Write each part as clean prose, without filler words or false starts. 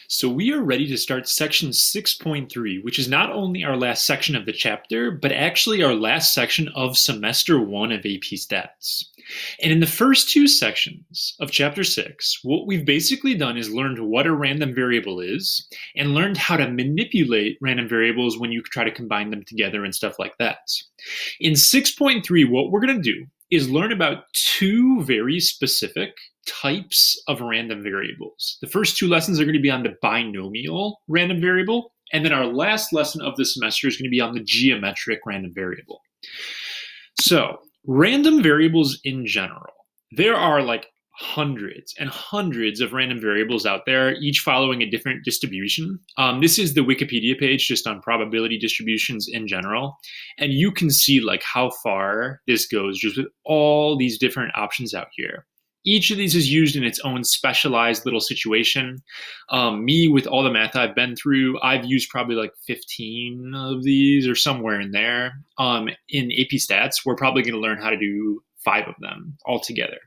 So we are ready to start section 6.3, which is not only our last section of the chapter, but actually our last section of semester 1 of AP Stats. And in the first two sections of chapter 6, what we've basically done is learned what a random variable is and learned how to manipulate random variables when you try to combine them together and stuff like that. In 6.3, what we're going to do is learn about two very specific types of random variables. The first two lessons are going to be on the binomial random variable, and then our last lesson of the semester is going to be on the geometric random variable. So, random variables in general, there are like hundreds and hundreds of random variables out there, each following a different distribution. This is the Wikipedia page just on probability distributions in general. And you can see like how far this goes just with all these different options out here. Each of these is used in its own specialized little situation. Me, with all the math I've been through, I've used probably like 15 of these or somewhere in there. In AP Stats, we're probably going to learn how to do 5 of them altogether.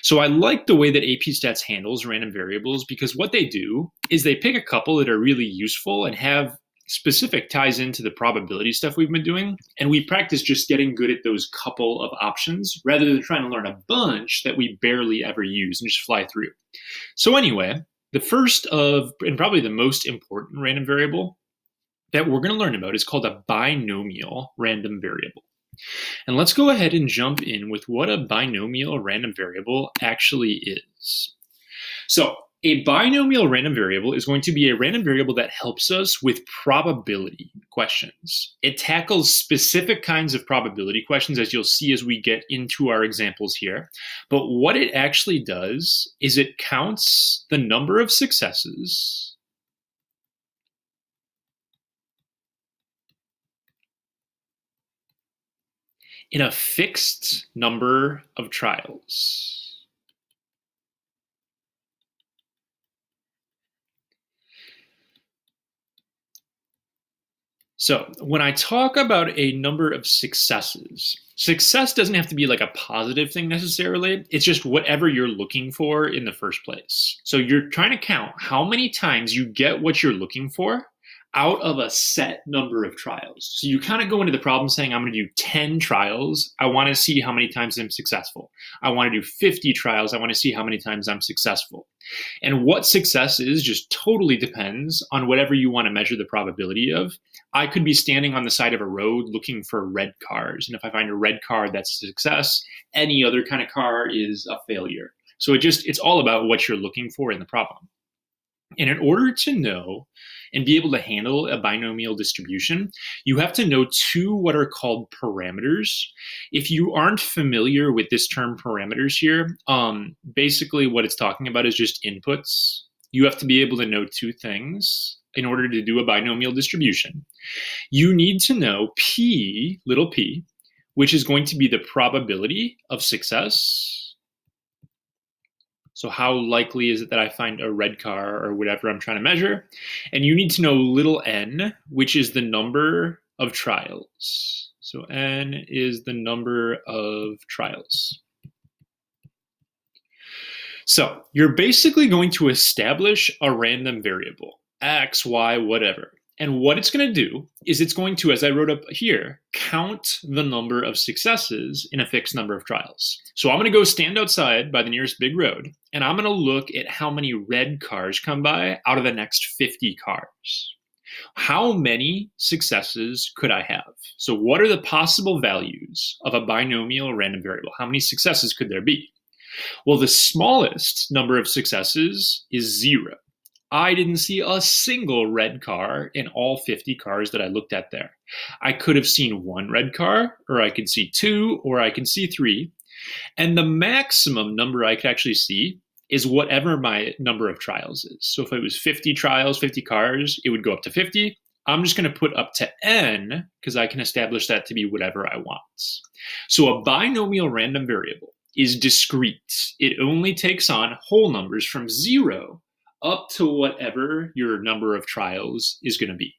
So I like the way that AP Stats handles random variables because what they do is they pick a couple that are really useful and have specific ties into the probability stuff we've been doing, and we practice just getting good at those couple of options rather than trying to learn a bunch that we barely ever use and just fly through. So anyway, the first of, and probably the most important random variable that we're going to learn about is called a binomial random variable. And let's go ahead and jump in with what a binomial random variable actually is. So a binomial random variable is going to be a random variable that helps us with probability questions. It tackles specific kinds of probability questions, as you'll see as we get into our examples here. But what it actually does is it counts the number of successes in a fixed number of trials. So when I talk about a number of successes, success doesn't have to be like a positive thing necessarily. It's just whatever you're looking for in the first place. So you're trying to count how many times you get what you're looking for out of a set number of trials. So you kind of go into the problem saying, I'm going to do 10 trials. I want to see how many times I'm successful. I want to do 50 trials. I want to see how many times I'm successful. And what success is just totally depends on whatever you want to measure the probability of. I could be standing on the side of a road looking for red cars. And if I find a red car, that's a success. Any other kind of car is a failure. So it's all about what you're looking for in the problem. And in order to know and be able to handle a binomial distribution, you have to know two what are called parameters. If you aren't familiar with this term parameters here, basically what it's talking about is just inputs. You have to be able to know two things in order to do a binomial distribution. You need to know p, little p, which is going to be the probability of success. So how likely is it that I find a red car or whatever I'm trying to measure? And you need to know little n, which is the number of trials. So n is the number of trials. So you're basically going to establish a random variable, x, y, whatever. And what it's going to do is it's going to, as I wrote up here, count the number of successes in a fixed number of trials. So I'm going to go stand outside by the nearest big road, and I'm going to look at how many red cars come by out of the next 50 cars. How many successes could I have? So what are the possible values of a binomial random variable? How many successes could there be? Well, the smallest number of successes is 0. I didn't see a single red car in all 50 cars that I looked at there. I could have seen 1 red car, or I could see 2, or I can see 3. And the maximum number I could actually see is whatever my number of trials is. So if it was 50 trials, 50 cars, it would go up to 50. I'm just going to put up to n because I can establish that to be whatever I want. So a binomial random variable is discrete. It only takes on whole numbers from 0 up to whatever your number of trials is going to be.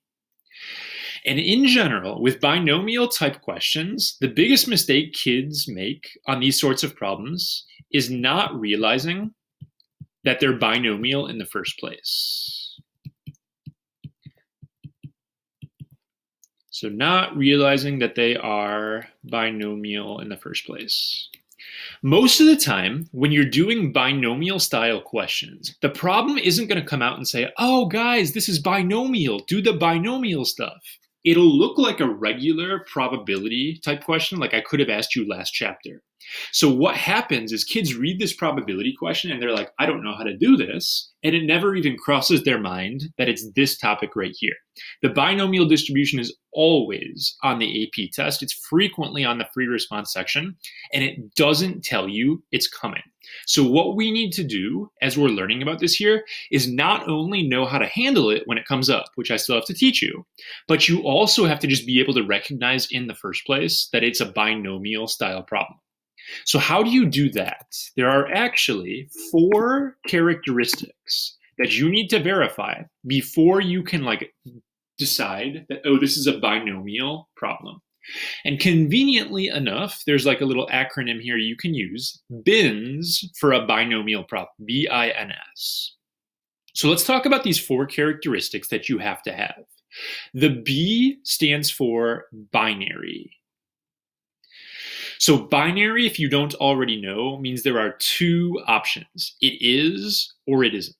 And in general, with binomial type questions, the biggest mistake kids make on these sorts of problems is not realizing that they're binomial in the first place. So not realizing that they are binomial in the first place. Most of the time, when you're doing binomial style questions, the problem isn't going to come out and say, oh, guys, this is binomial. Do the binomial stuff. It'll look like a regular probability type question, like I could have asked you last chapter. So what happens is kids read this probability question and they're like, I don't know how to do this. And it never even crosses their mind that it's this topic right here. The binomial distribution is always on the AP test. It's frequently on the free response section, and it doesn't tell you it's coming. So what we need to do as we're learning about this here is not only know how to handle it when it comes up, which I still have to teach you, but you also have to just be able to recognize in the first place that it's a binomial style problem. So how do you do that? There are actually 4 characteristics that you need to verify before you can decide that, oh, this is a binomial problem. And conveniently enough, there's a little acronym here you can use, BINS, for a binomial problem, BINS. So let's talk about these 4 characteristics that you have to have. The B stands for binary. So binary, if you don't already know, means there are 2 options. It is or it isn't.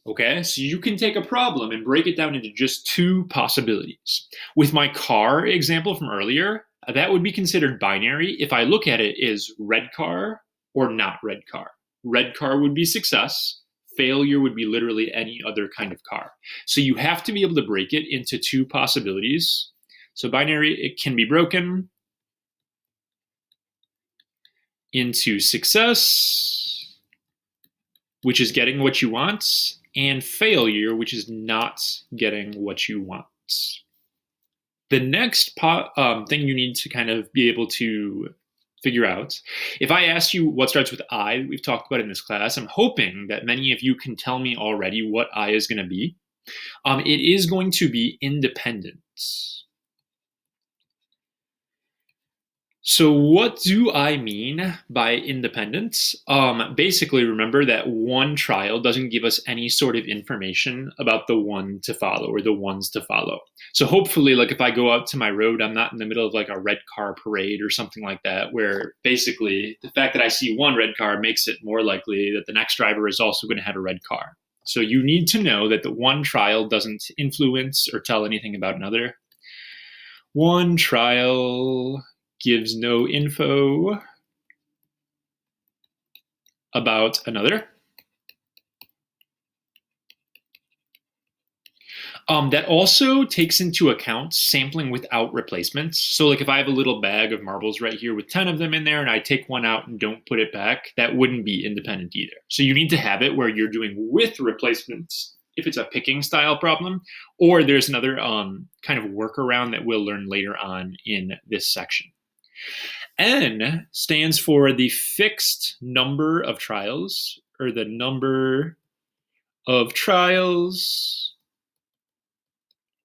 Okay, so you can take a problem and break it down into just 2 possibilities. With my car example from earlier, that would be considered binary if I look at it as red car or not red car. Red car would be success. Failure would be literally any other kind of car. So you have to be able to break it into 2 possibilities. So binary, it can be broken into success, which is getting what you want, and failure, which is not getting what you want. The next thing you need to kind of be able to figure out, if I ask you what starts with I, we've talked about in this class, I'm hoping that many of you can tell me already what I is going to be. It is going to be independence. So what do I mean by independence? Basically, remember that one trial doesn't give us any sort of information about the one to follow or the ones to follow. So hopefully, if I go out to my road, I'm not in the middle of a red car parade or something like that, where basically the fact that I see one red car makes it more likely that the next driver is also going to have a red car. So you need to know that the one trial doesn't influence or tell anything about another. One trial gives no info about another. That also takes into account sampling without replacements. So if I have a little bag of marbles right here with 10 of them in there and I take one out and don't put it back, that wouldn't be independent either. So you need to have it where you're doing with replacements if it's a picking style problem, or there's another kind of workaround that we'll learn later on in this section. N stands for the fixed number of trials, or the number of trials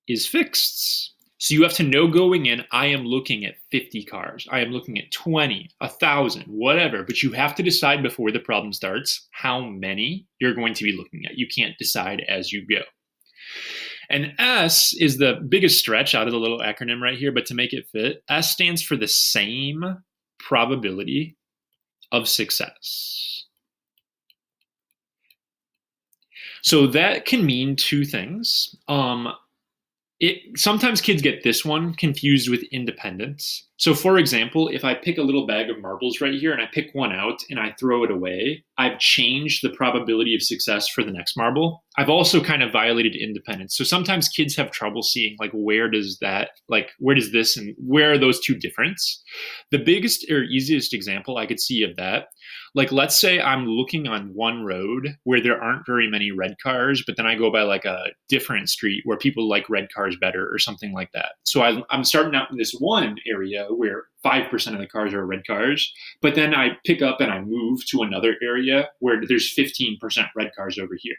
is fixed. So you have to know going in, I am looking at 50 cars. I am looking at 20, 1,000, whatever. But you have to decide before the problem starts how many you're going to be looking at. You can't decide as you go. And S is the biggest stretch out of the little acronym right here, but to make it fit, S stands for the same probability of success. So that can mean 2 things. Sometimes kids get this one confused with independence. So for example, if I pick a little bag of marbles right here and I pick one out and I throw it away, I've changed the probability of success for the next marble. I've also kind of violated independence. So sometimes kids have trouble seeing where does this and where are those 2 different? The biggest or easiest example I could see of that, let's say I'm looking on one road where there aren't very many red cars, but then I go by a different street where people like red cars better or something like that. So I'm starting out in this one area where 5% of the cars are red cars, but then I pick up and I move to another area where there's 15% red cars over here.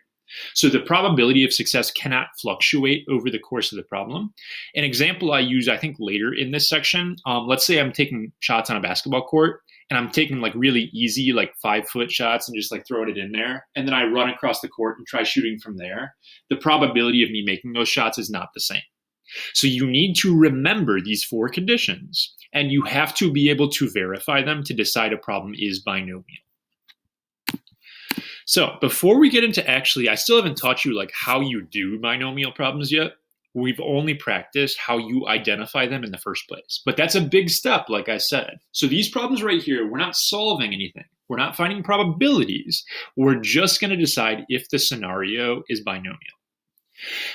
So the probability of success cannot fluctuate over the course of the problem. An example I use, I think, later in this section, let's say I'm taking shots on a basketball court and I'm taking really easy 5-foot shots and just throwing it in there. And then I run across the court and try shooting from there. The probability of me making those shots is not the same. So you need to remember these 4 conditions, and you have to be able to verify them to decide a problem is binomial. So before we get into I still haven't taught you like how you do binomial problems yet. We've only practiced how you identify them in the first place. But that's a big step, like I said. So these problems right here, we're not solving anything. We're not finding probabilities. We're just going to decide if the scenario is binomial.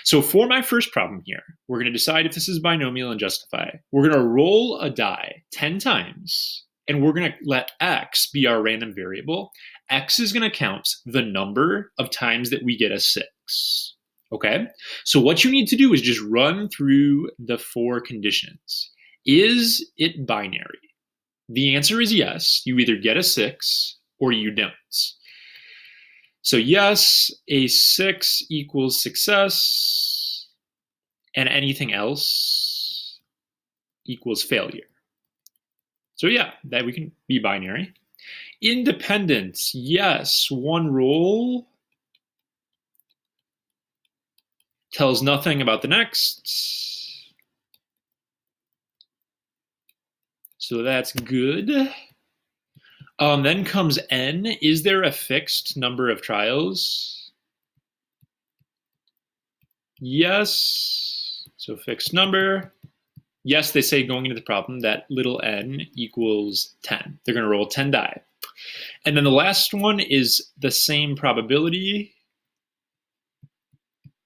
So for my first problem here, we're going to decide if this is binomial and justify. We're going to roll a die 10 times, and we're going to let x be our random variable. X is going to count the number of times that we get a 6. Okay? So what you need to do is just run through the 4 conditions. Is it binary? The answer is yes. You either get a 6 or you don't. So yes, a 6 equals success, and anything else equals failure. So yeah, that we can be binary. Independence, yes, one roll tells nothing about the next. So that's good. Then comes n. Is there a fixed number of trials? Yes. So fixed number. Yes, they say going into the problem that little n equals 10. They're going to roll 10 die. And then the last one is the same probability.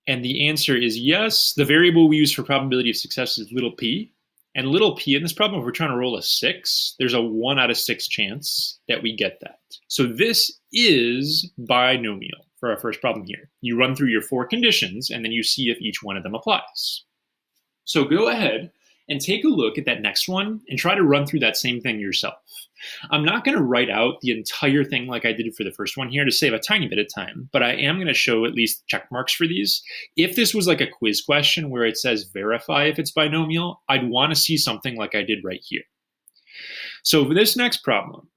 And the answer is yes. The variable we use for probability of success is little p. And little p in this problem, if we're trying to roll a 6, there's a 1 out of 6 chance that we get that. So this is binomial for our first problem here. You run through your 4 conditions, and then you see if each one of them applies. So go ahead and take a look at that next one and try to run through that same thing yourself. I'm not going to write out the entire thing like I did for the first one here to save a tiny bit of time, but I am going to show at least check marks for these. If this was like a quiz question where it says verify if it's binomial, I'd want to see something like I did right here. So for this next problem,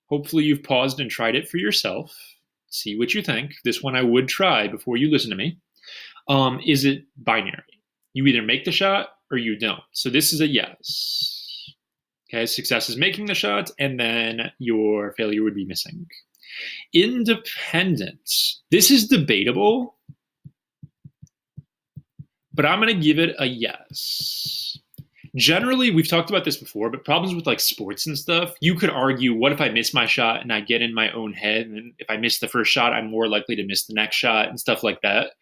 hopefully you've paused and tried it for yourself. See what you think. This one I would try before you listen to me. Is it binary? You either make the shot or you don't. So this is a yes. Okay, success is making the shot, and then your failure would be missing. Independence. This is debatable, but I'm going to give it a yes. Generally, we've talked about this before, but problems with like sports and stuff, you could argue, what if I miss my shot and I get in my own head, and if I miss the first shot, I'm more likely to miss the next shot and stuff like that.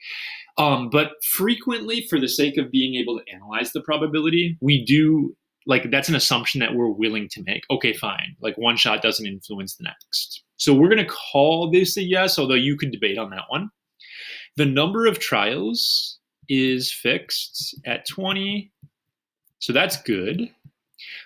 But frequently, for the sake of being able to analyze the probability, we do, like, that's an assumption that we're willing to make. Okay, fine. Like, one shot doesn't influence the next. So we're going to call this a yes, although you could debate on that one. The number of trials is fixed at 20. So that's good.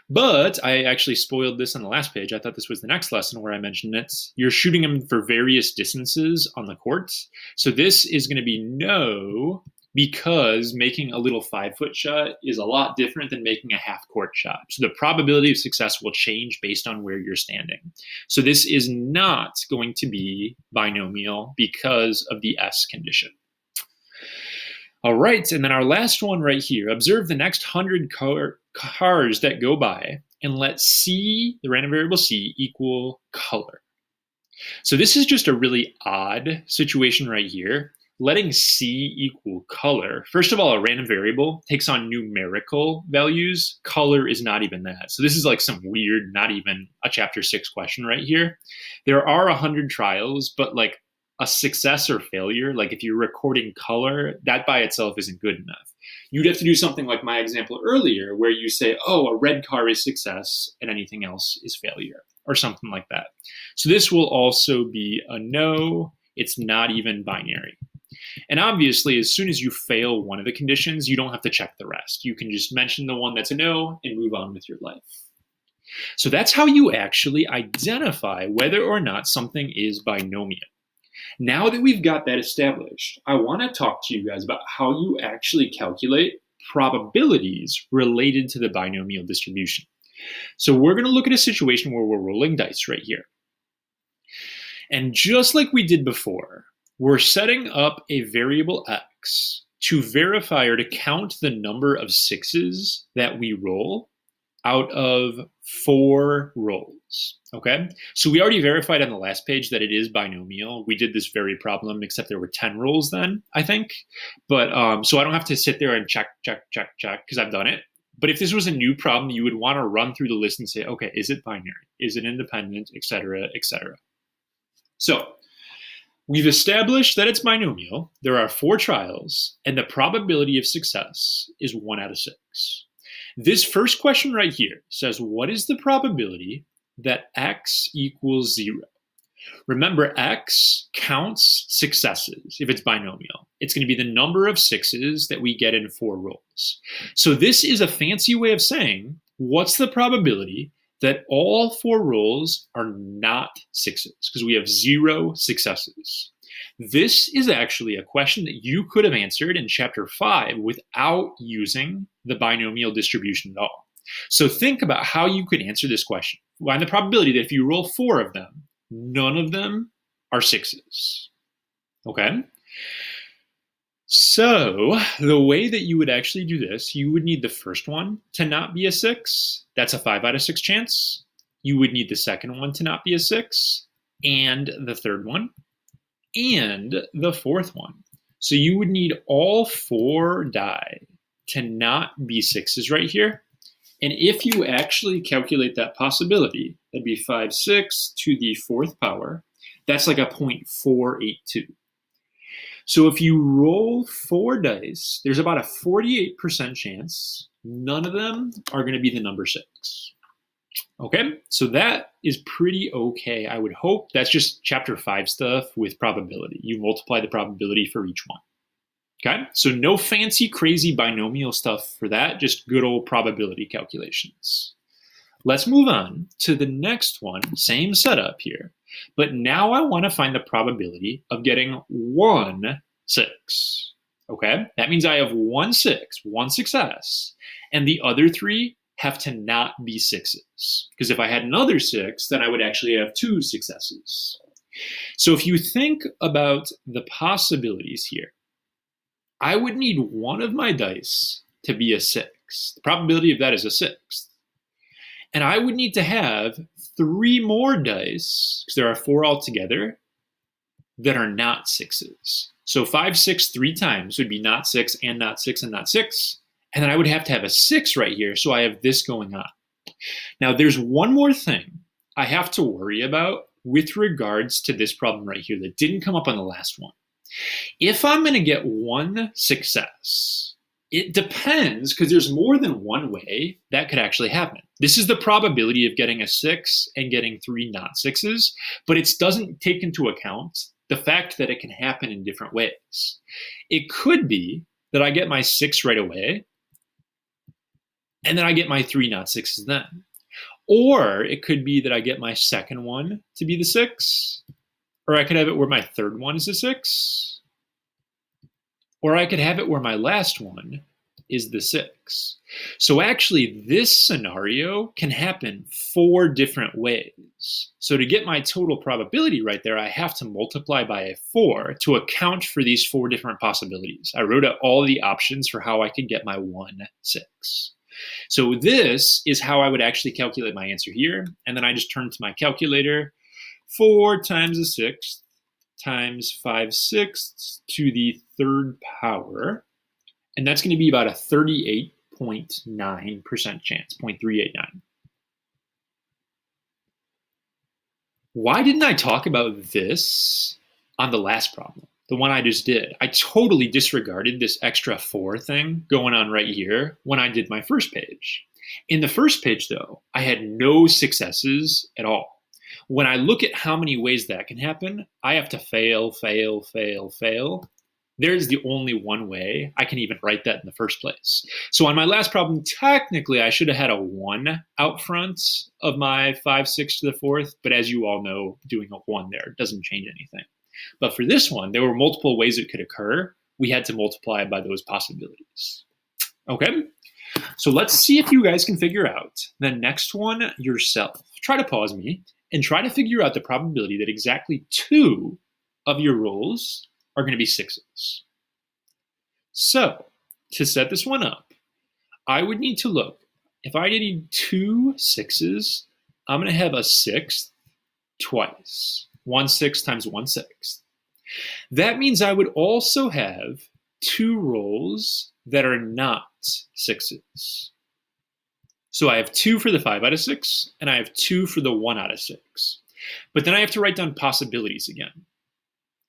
But I actually spoiled this on the last page. I thought this was the next lesson where I mentioned it. You're shooting them for various distances on the court. So this is going to be no, because making a little 5-foot shot is a lot different than making a half-court shot. So the probability of success will change based on where you're standing. So this is not going to be binomial because of the S condition. All right, and then our last one right here. Observe the next 100 cars that go by and let C, the random variable C, equal color. So this is just a really odd situation right here. Letting C equal color. First of all, a random variable takes on numerical values. Color is not even that. So this is like some weird, not even a chapter 6 question right here. There are 100 trials, but like a success or failure, like if you're recording color, that by itself isn't good enough. You'd have to do something like my example earlier, where you say, oh, a red car is success and anything else is failure, or something like that. So this will also be a no. It's not even binary. And obviously, as soon as you fail one of the conditions, you don't have to check the rest. You can just mention the one that's a no and move on with your life. So that's how you actually identify whether or not something is binomial. Now that we've got that established, I want to talk to you guys about how you actually calculate probabilities related to the binomial distribution. So we're going to look at a situation where we're rolling dice right here. And just like we did before, we're setting up a variable x to verify or to count the number of sixes that we roll out of 4 rolls, okay? So we already verified on the last page that it is binomial. We did this very problem, except there were 10 rolls then, I think. But so I don't have to sit there and check, because I've done it. But if this was a new problem, you would want to run through the list and say, okay, is it binary? Is it independent, et cetera, et cetera. So we've established that it's binomial. There are 4 trials, and the probability of success is 1 out of 6. This first question right here says, what is the probability that x equals 0? Remember, x counts successes if it's binomial. It's going to be the number of sixes that we get in 4 rolls. So this is a fancy way of saying, what's the probability that all 4 rolls are not sixes? Because we have 0 successes. This is actually a question that you could have answered in chapter 5 without using the binomial distribution at all. So think about how you could answer this question. Find the probability that if you roll 4 of them, none of them are sixes. Okay? So the way that you would actually do this, you would need the first one to not be a 6. That's a 5 out of 6 chance. You would need the second one to not be a 6, and the third one, and the fourth one. So you would need all 4 die to not be sixes right here. And if you actually calculate that possibility, that'd be 5, 6 to the 4th power. That's like a 0.482. So if you roll 4 dice, there's about a 48% chance none of them are going to be the number 6. Okay, so that is pretty okay. I would hope that's just chapter 5 stuff with probability. You multiply the probability for each one. Okay, so no fancy, crazy binomial stuff for that, just good old probability calculations. Let's move on to the next one, same setup here, but now I want to find the probability of getting 1 6. Okay, that means I have 1 6, 1 success, and the other 3 have to not be sixes. Because if I had another 6, then I would actually have 2 successes. So if you think about the possibilities here, I would need one of my dice to be a 6. The probability of that is a 6. And I would need to have 3 more dice, because there are 4 altogether, that are not sixes. So 5, 6, 3 times would be not 6 and not 6 and not 6. And then I would have to have a 6 right here, so I have this going on. Now, there's one more thing I have to worry about with regards to this problem right here that didn't come up on the last one. If I'm going to get 1 success, it depends, because there's more than one way that could actually happen. This is the probability of getting a 6 and getting 3 not sixes, but it doesn't take into account the fact that it can happen in different ways. It could be that I get my 6 right away, and then I get my 3 not sixes then. Or it could be that I get my second one to be the 6, or I could have it where my third one is a 6, or I could have it where my last one is the 6. So actually, this scenario can happen 4 different ways. So to get my total probability right there, I have to multiply by a 4 to account for these 4 different possibilities. I wrote out all the options for how I could get my 1 6. So this is how I would actually calculate my answer here. And then I just turn to my calculator. 4 times the 6th times 5 sixths to the 3rd power. And that's going to be about a 38.9% chance, 0.389. Why didn't I talk about this on the last problem? The one I just did. I totally disregarded this extra 4 thing going on right here when I did my first page. In the first page, though, I had no successes at all. When I look at how many ways that can happen, I have to fail, fail, fail, fail. There's the only one way I can even write that in the first place. So on my last problem, technically, I should have had a 1 out front of my 5 6 to the 4th. But as you all know, doing a 1 there doesn't change anything. But for this one, there were multiple ways it could occur. We had to multiply by those possibilities. Okay, so let's see if you guys can figure out the next one yourself. Try to pause me and try to figure out the probability that exactly 2 of your rolls are going to be 6s. So to set this one up, I would need to look. If I need 2 6s, I'm going to have a sixth twice. 1/6 times 1/6. That means I would also have 2 rows that are not 6s. So I have 2 for the 5 out of 6, and I have 2 for the 1 out of 6. But then I have to write down possibilities again.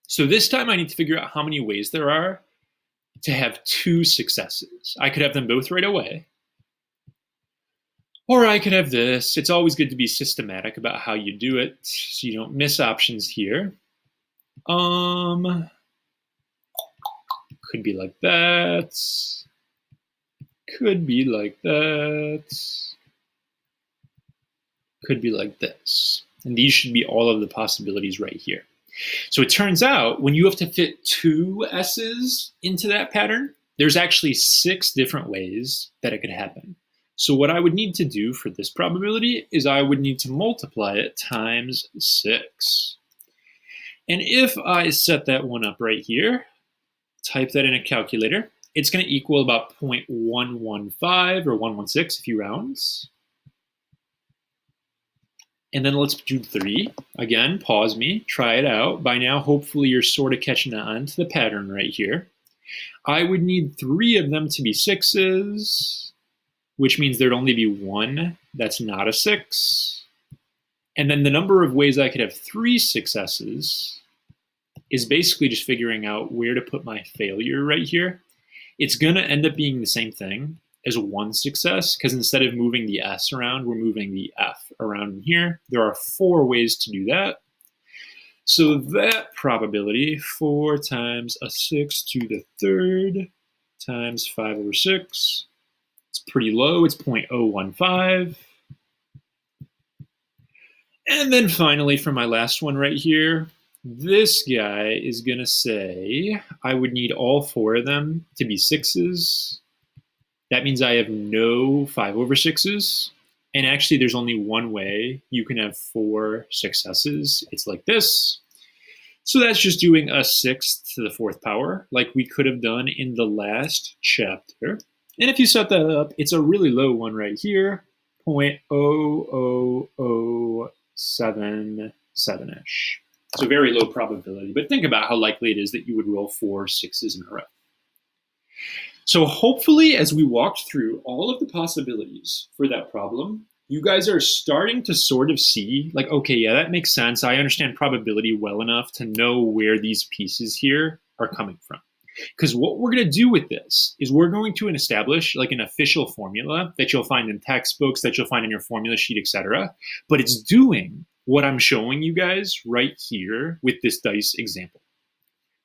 So this time I need to figure out how many ways there are to have 2 successes. I could have them both right away. Or I could have this. It's always good to be systematic about how you do it so you don't miss options here. Could be like that. Could be like that. Could be like this. And these should be all of the possibilities right here. So it turns out when you have to fit 2 S's into that pattern, there's actually 6 different ways that it could happen. So what I would need to do for this probability is I would need to multiply it times 6. And if I set that one up right here, type that in a calculator, it's going to equal about 0.115 or 116 if you rounds. And then let's do 3. Again, pause me, try it out. By now, hopefully you're sort of catching on to the pattern right here. I would need 3 of them to be 6s, which means there'd only be 1 that's not a 6. And then the number of ways I could have 3 successes is basically just figuring out where to put my failure right here. It's going to end up being the same thing as 1 success, because instead of moving the S around, we're moving the F around here. There are 4 ways to do that. So that probability, 4 times a 6 to the 3rd times 5 over 6, it's pretty low, it's 0.015. And then finally, for my last one right here, this guy is going to say I would need all 4 of them to be 6s. That means I have no 5 over 6s. And actually, there's only one way you can have 4 successes. It's like this. So that's just doing a 6 to the 4th power, like we could have done in the last chapter. And if you set that up, it's a really low one right here, 0.00077-ish. So very low probability. But think about how likely it is that you would roll 4 6s in a row. So hopefully, as we walked through all of the possibilities for that problem, you guys are starting to sort of see, like, okay, yeah, that makes sense. I understand probability well enough to know where these pieces here are coming from. Because what we're going to do with this is we're going to establish like an official formula that you'll find in textbooks, that you'll find in your formula sheet, etc. But it's doing what I'm showing you guys right here with this dice example.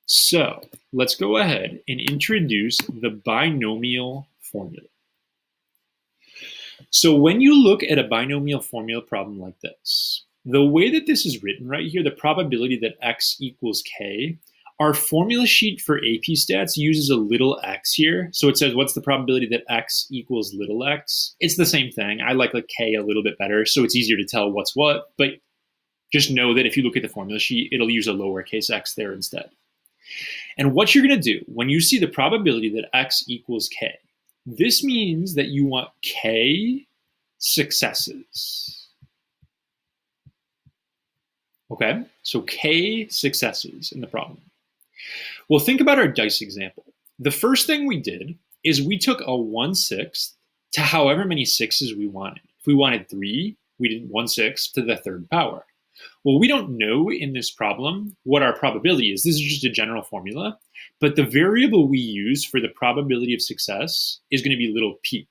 So let's go ahead and introduce the binomial formula. So when you look at a binomial formula problem like this, the way that this is written right here, the probability that x equals k, our formula sheet for AP Stats uses a little x here. So it says, what's the probability that x equals little x? It's the same thing. I like k a little bit better, so it's easier to tell what's what. But just know that if you look at the formula sheet, it'll use a lowercase x there instead. And what you're going to do when you see the probability that x equals k, this means that you want k successes. Okay, so k successes in the problem. Well, think about our dice example. The first thing we did is we took a 1/6 to however many 6s we wanted. If we wanted 3, we did 1/6 to the 3rd power. Well, we don't know in this problem what our probability is. This is just a general formula. But the variable we use for the probability of success is going to be little p.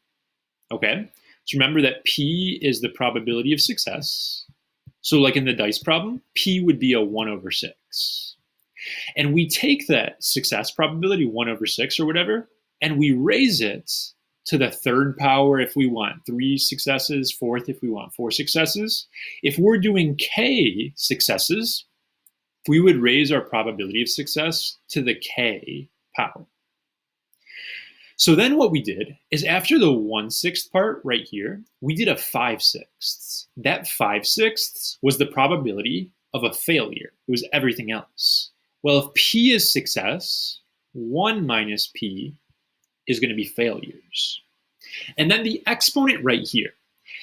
Okay? So remember that p is the probability of success. So like in the dice problem, p would be a 1/6. And we take that success probability, 1/6 or whatever, and we raise it to the 3rd power if we want 3 successes, 4th if we want 4 successes. If we're doing k successes, we would raise our probability of success to the k power. So then what we did is after the 1/6 part right here, we did a 5/6. That 5/6 was the probability of a failure. It was everything else. Well, if p is success, 1 minus p is going to be failures. And then the exponent right here.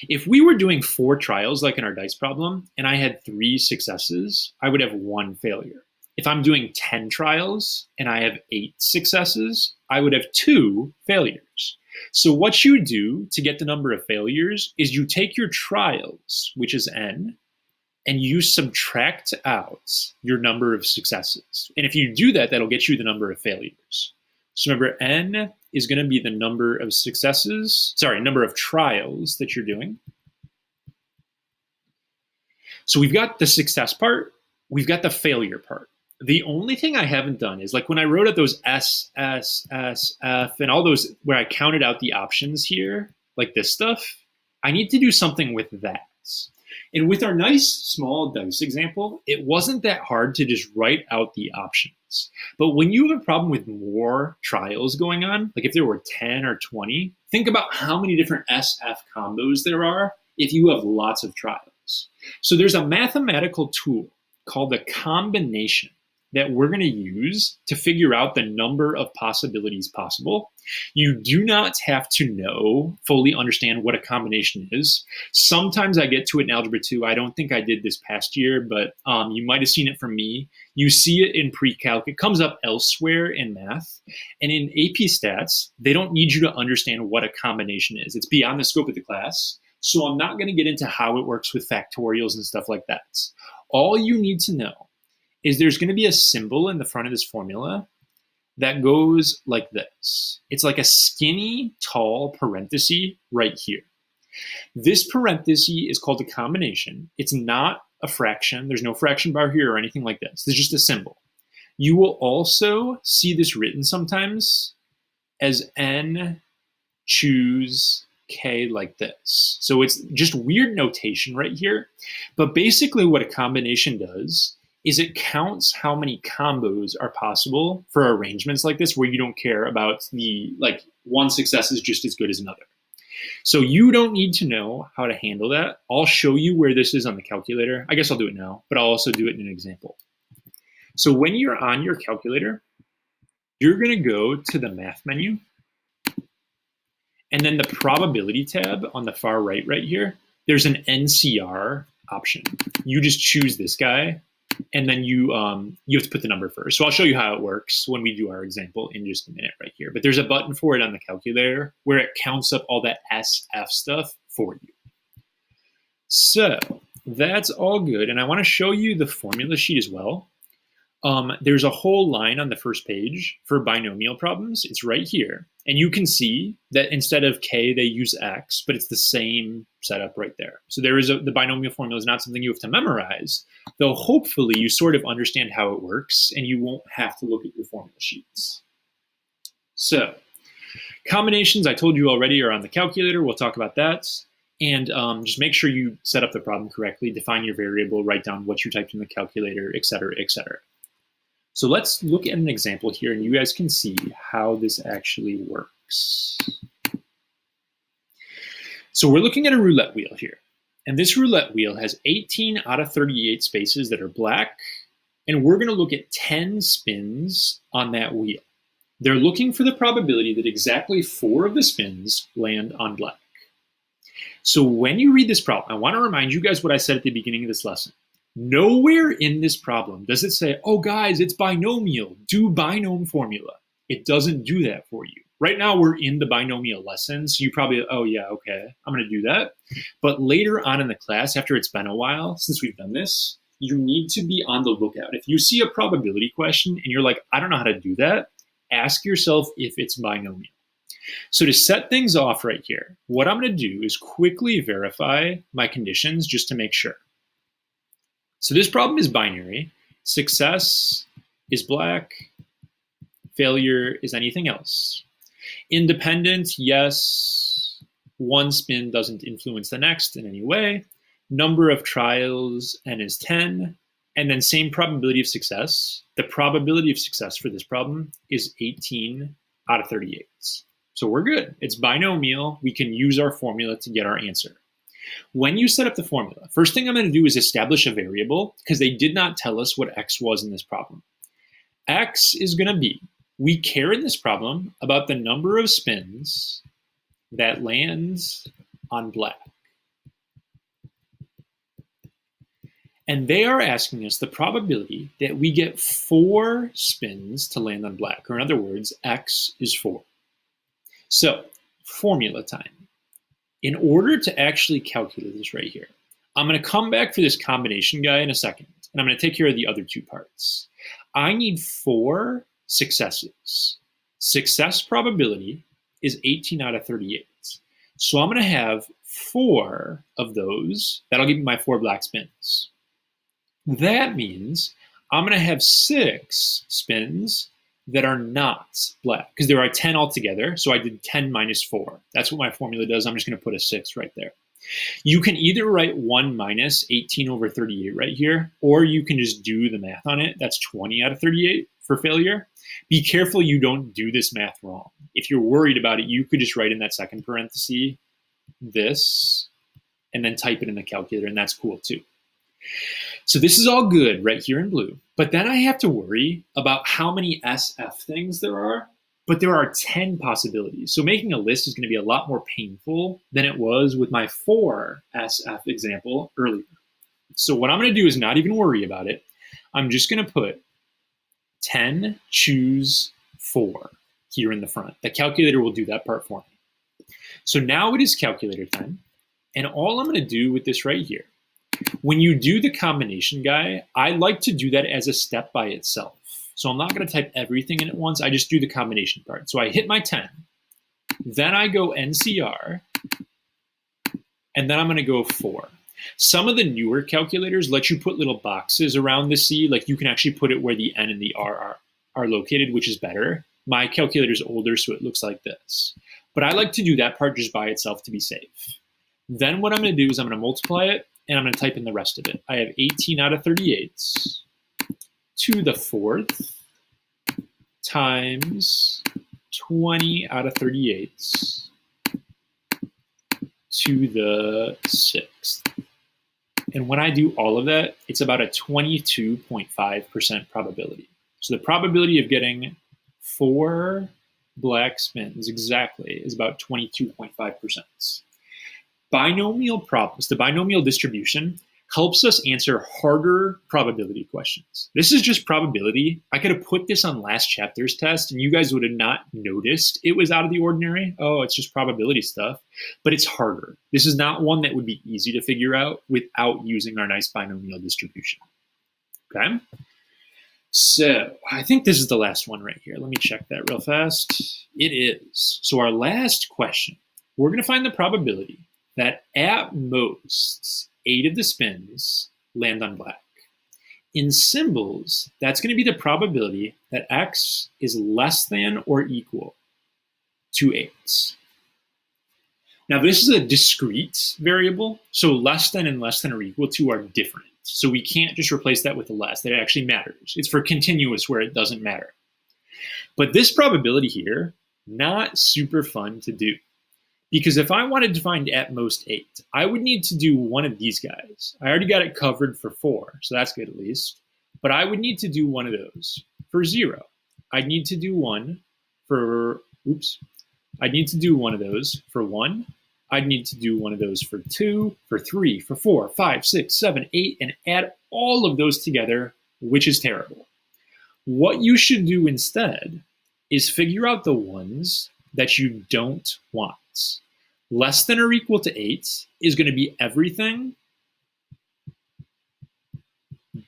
If we were doing 4 trials like in our dice problem and I had 3 successes, I would have 1 failure. If I'm doing 10 trials and I have 8 successes, I would have 2 failures. So what you do to get the number of failures is you take your trials, which is n, and you subtract out your number of successes. And if you do that, that'll get you the number of failures. So remember, n is going to be the number of number of trials that you're doing. So we've got the success part, we've got the failure part. The only thing I haven't done is like when I wrote out those S, S, S, F, and all those where I counted out the options here, like this stuff, I need to do something with that. And with our nice small dice example, it wasn't that hard to just write out the options. But when you have a problem with more trials going on, like if there were 10 or 20, think about how many different SF combos there are if you have lots of trials. So there's a mathematical tool called a combination that we're going to use to figure out the number of possibilities possible. You do not have to fully understand what a combination is. Sometimes I get to it in Algebra 2. I don't think I did this past year, but you might have seen it from me. You see it in pre-calc. It comes up elsewhere in math. And in AP Stats, they don't need you to understand what a combination is. It's beyond the scope of the class. So I'm not going to get into how it works with factorials and stuff like that. All you need to know is there's going to be a symbol in the front of this formula that goes like this. It's like a skinny, tall parenthesis right here. This parenthesis is called a combination. It's not a fraction. There's no fraction bar here or anything like this. There's just a symbol. You will also see this written sometimes as n choose k like this. So it's just weird notation right here. But basically what a combination does is it counts how many combos are possible for arrangements like this where you don't care about like one success is just as good as another. So you don't need to know how to handle that. I'll show you where this is on the calculator. I guess I'll do it now, but I'll also do it in an example. So when you're on your calculator, you're going to go to the math menu and then the probability tab on the far right here, there's an NCR option. You just choose this guy. And then you have to put the number first. So I'll show you how it works when we do our example in just a minute right here. But there's a button for it on the calculator where it counts up all that SF stuff for you. So that's all good. And I want to show you the formula sheet as well. There's a whole line on the first page for binomial problems. It's right here. And you can see that instead of k, they use x, but it's the same setup right there. So the binomial formula is not something you have to memorize, though hopefully you sort of understand how it works and you won't have to look at your formula sheets. So combinations, I told you already, are on the calculator. We'll talk about that. And just make sure you set up the problem correctly, define your variable, write down what you typed in the calculator, et cetera, et cetera. So let's look at an example here and you guys can see how this actually works. So we're looking at a roulette wheel here. And this roulette wheel has 18 out of 38 spaces that are black. And we're going to look at 10 spins on that wheel. They're looking for the probability that exactly 4 of the spins land on black. So when you read this problem, I want to remind you guys what I said at the beginning of this lesson. Nowhere in this problem does it say, oh guys, it's binomial, do binomial formula. It doesn't do that for you. Right now we're in the binomial lesson, so you probably, oh yeah, okay, I'm gonna do that. But later on in the class, after it's been a while since we've done this, you need to be on the lookout. If you see a probability question and you're like, I don't know how to do that, ask yourself if it's binomial. So to set things off right here, what I'm gonna do is quickly verify my conditions just to make sure. So this problem is binary. Success is black. Failure is anything else. Independent, yes. One spin doesn't influence the next in any way. Number of trials, n is 10. And then same probability of success. The probability of success for this problem is 18 out of 38. So we're good. It's binomial. We can use our formula to get our answer. When you set up the formula, first thing I'm going to do is establish a variable because they did not tell us what x was in this problem. X is going to be We care in this problem about the number of spins that lands on black. And they are asking us the probability that we get 4 spins to land on black, or in other words, x is 4. So, formula time. In order to actually calculate this right here, I'm going to come back for this combination guy in a second, and I'm going to take care of the other 2 parts. I need 4 successes. Success probability is 18 out of 38. So I'm going to have 4 of those. That'll give me my 4 black spins. That means I'm going to have 6 spins that are not black, because there are 10 altogether. So I did 10 minus 4. That's what my formula does. I'm just going to put a 6 right there. You can either write 1 minus 18 over 38 right here, or you can just do the math on it. That's 20 out of 38 for failure. Be careful you don't do this math wrong. If you're worried about it, you could just write in that second parenthesis this, and then type it in the calculator, and that's cool too. So this is all good right here in blue. But then I have to worry about how many SF things there are. But there are 10 possibilities. So making a list is going to be a lot more painful than it was with my 4 SF example earlier. So what I'm going to do is not even worry about it. I'm just going to put 10 choose 4 here in the front. The calculator will do that part for me. So now it is calculator time. And all I'm going to do with this right here, when you do the combination guy, I like to do that as a step by itself. So I'm not going to type everything in at once. I just do the combination part. So I hit my 10. Then I go NCR. And then I'm going to go 4. Some of the newer calculators let you put little boxes around the C. Like you can actually put it where the N and the R are located, which is better. My calculator is older, so it looks like this. But I like to do that part just by itself to be safe. Then what I'm going to do is I'm going to multiply it, and I'm going to type in the rest of it. I have 18 out of 38 to the 4th times 20 out of 38 to the 6th. And when I do all of that, it's about a 22.5% probability. So the probability of getting 4 black spins exactly is about 22.5%. Binomial problems, the binomial distribution, helps us answer harder probability questions. This is just probability. I could have put this on last chapter's test and you guys would have not noticed it was out of the ordinary. Oh, it's just probability stuff, but it's harder. This is not one that would be easy to figure out without using our nice binomial distribution. Okay? So I think this is the last one right here. Let me check that real fast. It is. So our last question, we're going to find the probability that at most 8 of the spins land on black. In symbols, that's going to be the probability that x is less than or equal to 8. Now this is a discrete variable, so less than and less than or equal to are different. So we can't just replace that with a less. That actually matters. It's for continuous where it doesn't matter. But this probability here, not super fun to do. Because if I wanted to find at most 8, I would need to do one of these guys. I already got it covered for 4, so that's good at least. But I would need to do one of those for 0. I'd need to do one for, I'd need to do one of those for 1. I'd need to do one of those for 2, for 3, for 4, 5, 6, 7, 8, and add all of those together, which is terrible. What you should do instead is figure out the ones that you don't want. Less than or equal to 8 is going to be everything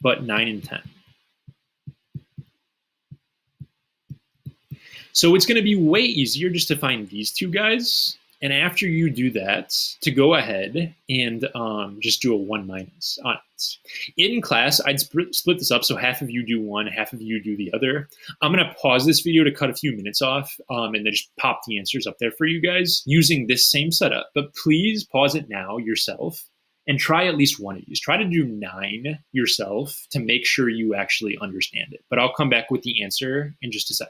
but 9 and 10. So it's going to be way easier just to find these 2 guys. And after you do that, to go ahead and just do a 1 minus on it. In class, I'd split this up so half of you do one, half of you do the other. I'm going to pause this video to cut a few minutes off and then just pop the answers up there for you guys using this same setup. But please pause it now yourself and try at least one of these. Try to do 9 yourself to make sure you actually understand it. But I'll come back with the answer in just a sec.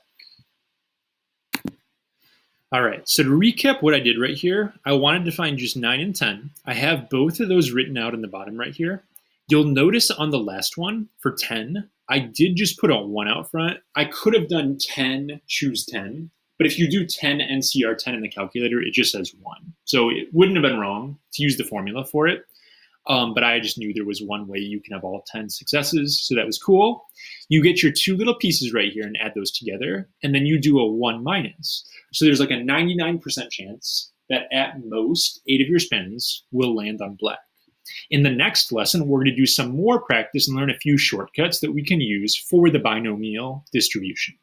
All right, so to recap what I did right here, I wanted to find just 9 and 10. I have both of those written out in the bottom right here. You'll notice on the last one, for 10, I did just put a 1 out front. I could have done 10, choose 10. But if you do 10 NCR 10 in the calculator, it just says 1. So it wouldn't have been wrong to use the formula for it. But I just knew there was one way you can have all 10 successes. So that was cool. You get your two little pieces right here and add those together. And then you do a 1 minus. So there's like a 99% chance that at most 8 of your spins will land on black. In the next lesson, we're going to do some more practice and learn a few shortcuts that we can use for the binomial distribution.